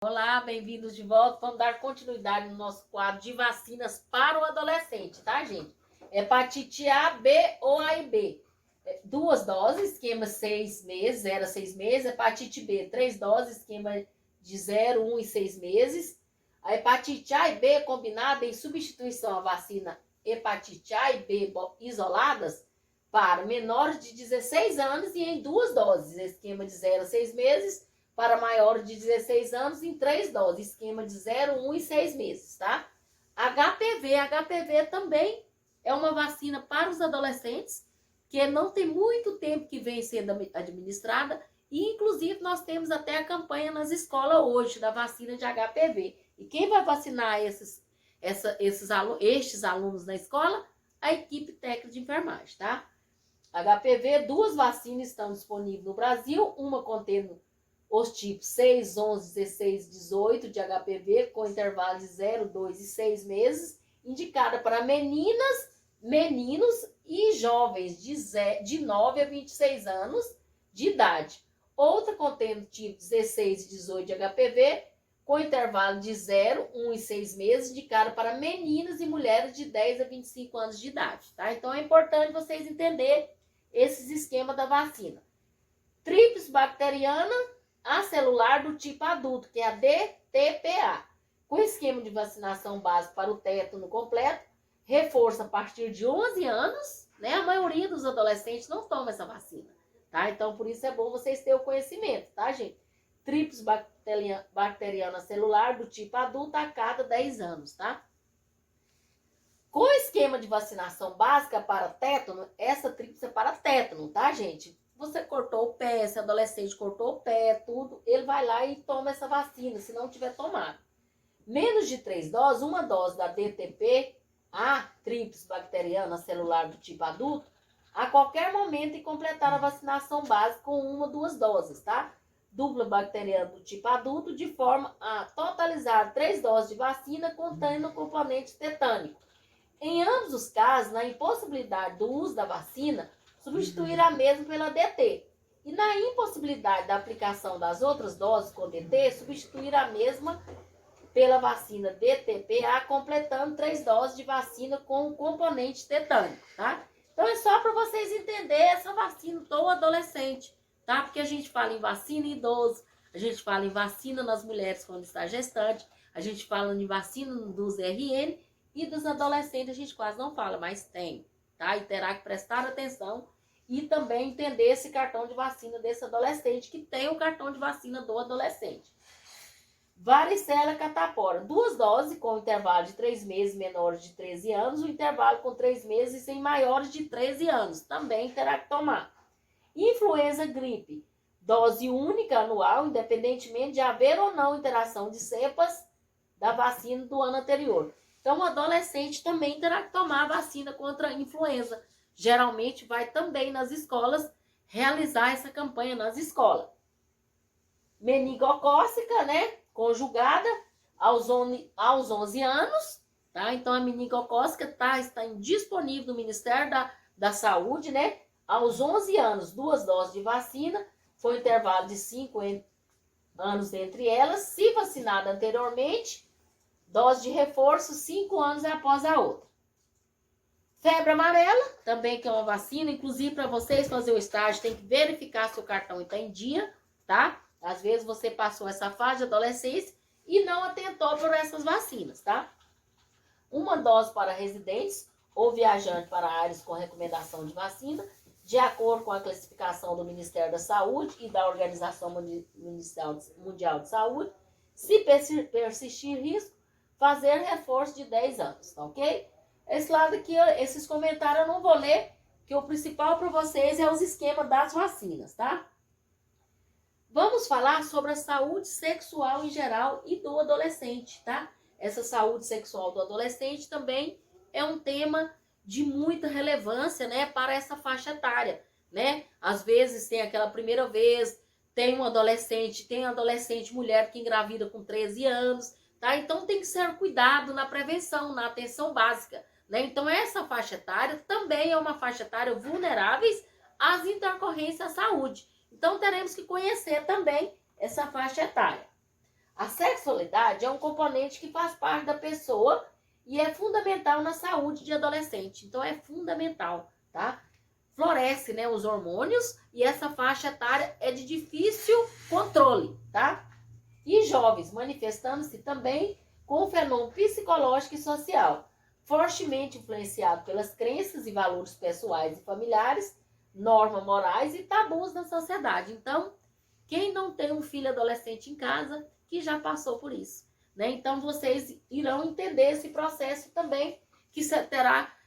Olá, bem-vindos de volta. Vamos dar continuidade no nosso quadro de vacinas para o adolescente, tá, gente? Hepatite A, B ou A e B. 2 doses, esquema 6 meses, 0 a 6 meses. Hepatite B, 3 doses, esquema de 0, 1 e 6 meses. A hepatite A e B combinada em substituição à vacina hepatite A e B isoladas para menores de 16 anos e em 2 doses, esquema de 0 a 6 meses, para maiores de 16 anos em 3 doses, esquema de 0, 1 e 6 meses, tá? HPV também é uma vacina para os adolescentes, que não tem muito tempo que vem sendo administrada, e inclusive nós temos até a campanha nas escolas hoje da vacina de HPV. E quem vai vacinar estes alunos na escola? A equipe técnica de enfermagem, tá? HPV, 2 vacinas estão disponíveis no Brasil, uma contendo os tipos 6, 11, 16, 18 de HPV, com intervalo de 0, 2 e 6 meses, indicada para meninas, meninos e jovens de 9 a 26 anos de idade. Outra contendo tipo 16 e 18 de HPV, com intervalo de 0, 1 e 6 meses, indicada para meninas e mulheres de 10 a 25 anos de idade. Tá? Então é importante vocês entenderem esses esquemas da vacina. Tríplice bacteriana acelular do tipo adulto, que é a DTPA, com esquema de vacinação básico para o tétano completo, reforço a partir de 11 anos, né? A maioria dos adolescentes não toma essa vacina, tá? Então, por isso é bom vocês terem o conhecimento, tá, gente? Tríplice bacteriana celular do tipo adulto a cada 10 anos, tá? Com o esquema de vacinação básica para tétano, essa tríplice é para tétano, tá, gente? Você cortou o pé, esse adolescente cortou o pé, tudo, ele vai lá e toma essa vacina, se não tiver tomado. Menos de 3 doses, uma dose da DTP, a tríplice bacteriana celular do tipo adulto, a qualquer momento e completar a vacinação básica com 1 ou 2 doses, tá? Dupla bacteriana do tipo adulto, de forma a totalizar 3 doses de vacina contendo o componente tetânico. Em ambos os casos, na impossibilidade do uso da vacina, substituir a mesma pela DT. E na impossibilidade da aplicação das outras doses com DT, substituir a mesma pela vacina DTPA, completando 3 doses de vacina com o componente tetânico, tá? Então é só para vocês entenderem essa vacina do adolescente, tá? Porque a gente fala em vacina em idoso, a gente fala em vacina nas mulheres quando está gestante, a gente fala em vacina dos RN, e dos adolescentes a gente quase não fala, mas tem, tá? E terá que prestar atenção e também entender esse cartão de vacina desse adolescente, que tem o cartão de vacina do adolescente. Varicela catapora, 2 doses com intervalo de 3 meses menores de 13 anos, o intervalo com 3 meses em maiores de 13 anos, também terá que tomar. Influenza gripe, dose única anual, independentemente de haver ou não interação de cepas da vacina do ano anterior. Então, o adolescente também terá que tomar a vacina contra a influenza. Geralmente, vai também nas escolas realizar essa campanha nas escolas. Meningocócica, né? Conjugada aos 11 anos, tá? Então, a meningocócica está disponível no Ministério da Saúde, né? Aos 11 anos, 2 doses de vacina, foi um intervalo de 5 anos entre elas. Se vacinada anteriormente, dose de reforço 5 anos após a outra. Febre amarela, também que é uma vacina, inclusive para vocês fazer o estágio, tem que verificar se o cartão está em dia, tá? Às vezes você passou essa fase de adolescência e não atentou por essas vacinas, tá? Uma dose para residentes ou viajantes para áreas com recomendação de vacina, de acordo com a classificação do Ministério da Saúde e da Organização Mundial de Saúde. Se persistir risco, fazer reforço de 10 anos, tá ok? Esse lado aqui, esses comentários eu não vou ler, que o principal para vocês é os esquemas das vacinas, tá? Vamos falar sobre a saúde sexual em geral e do adolescente, tá? Essa saúde sexual do adolescente também é um tema de muita relevância, né, para essa faixa etária, né? Às vezes tem aquela primeira vez, tem uma adolescente mulher que engravida com 13 anos, tá? Então tem que ser cuidado na prevenção, na atenção básica, né? Então essa faixa etária também é uma faixa etária vulneráveis às intercorrências à saúde. Então teremos que conhecer também essa faixa etária. A sexualidade é um componente que faz parte da pessoa e é fundamental na saúde de adolescente. Então é fundamental, tá? Floresce, né, os hormônios e essa faixa etária é de difícil controle, tá? E jovens manifestando-se também com um fenômeno psicológico e social, fortemente influenciado pelas crenças e valores pessoais e familiares, normas morais e tabus da sociedade. Então, quem não tem um filho adolescente em casa, que já passou por isso, né? Então, vocês irão entender esse processo também, que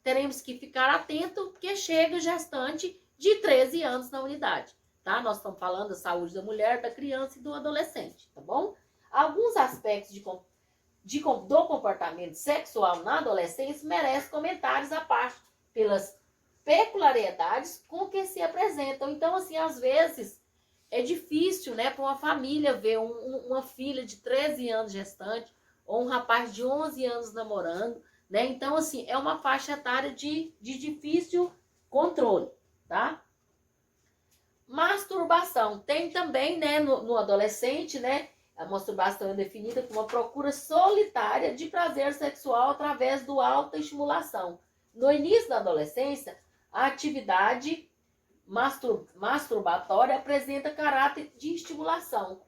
teremos que ficar atento, porque chega gestante de 13 anos na unidade, tá? Nós estamos falando da saúde da mulher, da criança e do adolescente, tá bom? Alguns aspectos do comportamento sexual na adolescência merecem comentários à parte, pelas peculiaridades com que se apresentam. Então, assim, às vezes é difícil, né, para uma família ver uma filha de 13 anos gestante ou um rapaz de 11 anos namorando, né? Então, assim, é uma faixa etária de difícil controle, tá? Masturbação. Tem também, né, no adolescente, né, a masturbação é definida como uma procura solitária de prazer sexual através do autoestimulação. No início da adolescência, a atividade masturbatória apresenta caráter de estimulação,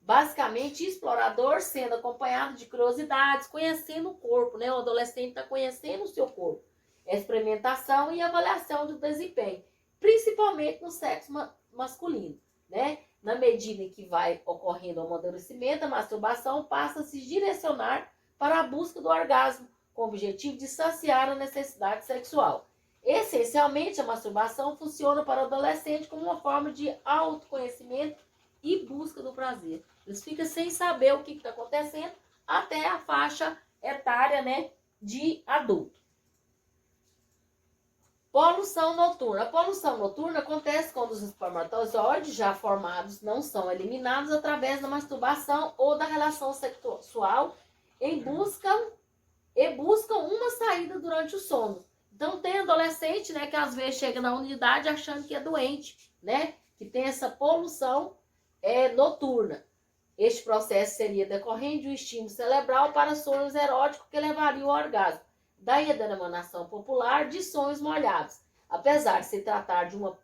basicamente explorador, sendo acompanhado de curiosidades, conhecendo o corpo, né? O adolescente está conhecendo o seu corpo, experimentação e avaliação do desempenho, principalmente no sexo masculino, né? Na medida em que vai ocorrendo o amadurecimento, a masturbação passa a se direcionar para a busca do orgasmo, com o objetivo de saciar a necessidade sexual. Essencialmente, a masturbação funciona para o adolescente como uma forma de autoconhecimento e busca do prazer. Eles ficam sem saber o que está acontecendo até a faixa etária, né, de adulto. Poluição noturna. A poluição noturna acontece quando os espermatozoides já formados não são eliminados através da masturbação ou da relação sexual buscam uma saída durante o sono. Então tem adolescente, né, que às vezes chega na unidade achando que é doente, né, que tem essa poluição noturna. Este processo seria decorrente de um estímulo cerebral para sonhos eróticos que levariam ao orgasmo. Daí a denominação popular de sonhos molhados. Apesar de se tratar de uma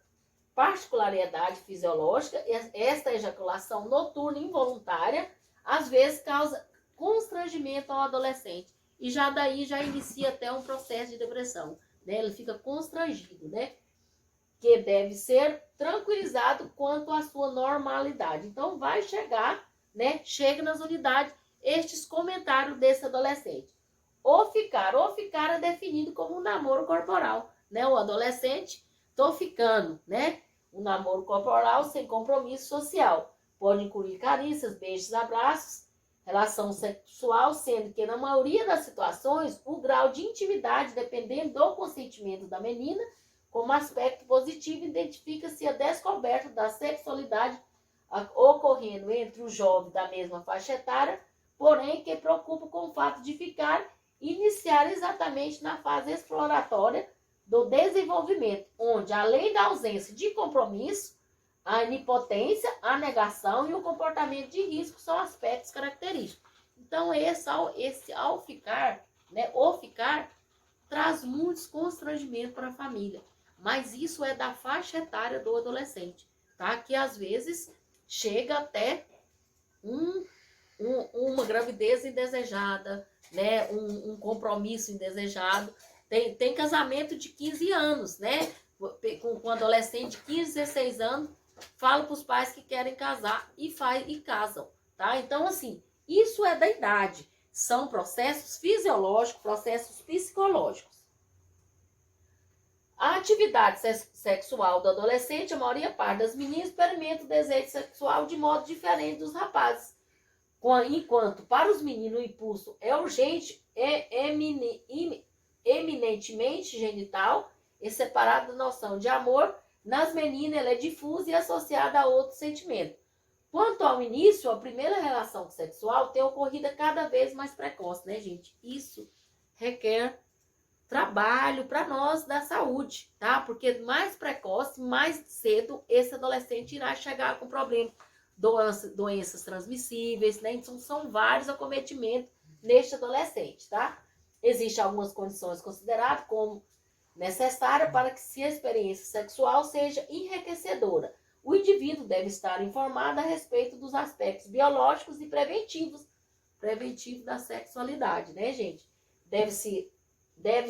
particularidade fisiológica, esta ejaculação noturna involuntária às vezes causa constrangimento ao adolescente. E já daí já inicia até um processo de depressão, né? Ele fica constrangido, né? Que deve ser tranquilizado quanto à sua normalidade. Então vai chegar, né? Chega nas unidades estes comentários desse adolescente. Ou ficar é definido como um namoro corporal, né? O adolescente, tô ficando, né? Um namoro corporal sem compromisso social. Pode incluir carícias, beijos, abraços, relação sexual, sendo que na maioria das situações o grau de intimidade, dependendo do consentimento da menina, como aspecto positivo, identifica-se a descoberta da sexualidade ocorrendo entre os jovens da mesma faixa etária, porém que preocupa com o fato de iniciar exatamente na fase exploratória do desenvolvimento, onde além da ausência de compromisso, a onipotência, a negação e o comportamento de risco são aspectos característicos. Então, esse ao ficar, né, o ficar, traz muitos constrangimentos para a família. Mas isso é da faixa etária do adolescente, tá? Que às vezes chega até uma gravidez indesejada, né? Um compromisso indesejado. Tem casamento de 15 anos, né? Com adolescente de 15, 16 anos, fala para os pais que querem casar e casam, tá? Então, assim, isso é da idade. São processos fisiológicos, processos psicológicos. A atividade sexual do adolescente, a maioria parte das meninas experimenta o desejo sexual de modo diferente dos rapazes. Enquanto para os meninos o impulso é urgente, eminentemente genital e separado da noção de amor, nas meninas ela é difusa e associada a outro sentimento. Quanto ao início, a primeira relação sexual tem ocorrido cada vez mais precoce, né, gente? Isso requer trabalho para nós da saúde, tá? Porque mais precoce, mais cedo, esse adolescente irá chegar com problema doenças transmissíveis, né? Então, são vários acometimentos neste adolescente, tá? Existem algumas condições consideradas como necessárias para que a experiência sexual seja enriquecedora. O indivíduo deve estar informado a respeito dos aspectos biológicos e preventivos da sexualidade, né, gente? Deve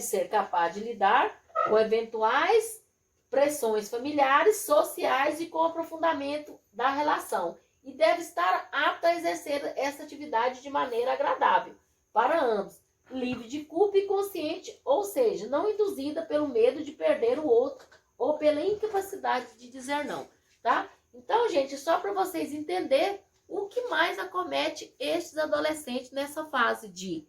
ser capaz de lidar com eventuais pressões familiares, sociais e com o aprofundamento da relação. E deve estar apto a exercer essa atividade de maneira agradável para ambos, livre de culpa e consciente, ou seja, não induzida pelo medo de perder o outro ou pela incapacidade de dizer não, tá? Então, gente, só para vocês entenderem o que mais acomete estes adolescentes nessa fase de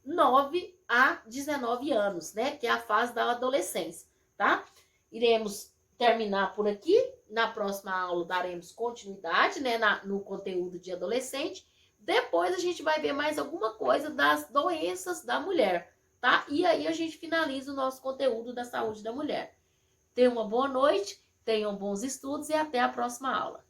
9 a 19 anos, né? Que é a fase da adolescência, tá? Iremos terminar por aqui. Na próxima aula daremos continuidade, né, no conteúdo de adolescente. Depois a gente vai ver mais alguma coisa das doenças da mulher, tá? E aí a gente finaliza o nosso conteúdo da saúde da mulher. Tenham uma boa noite, tenham bons estudos e até a próxima aula.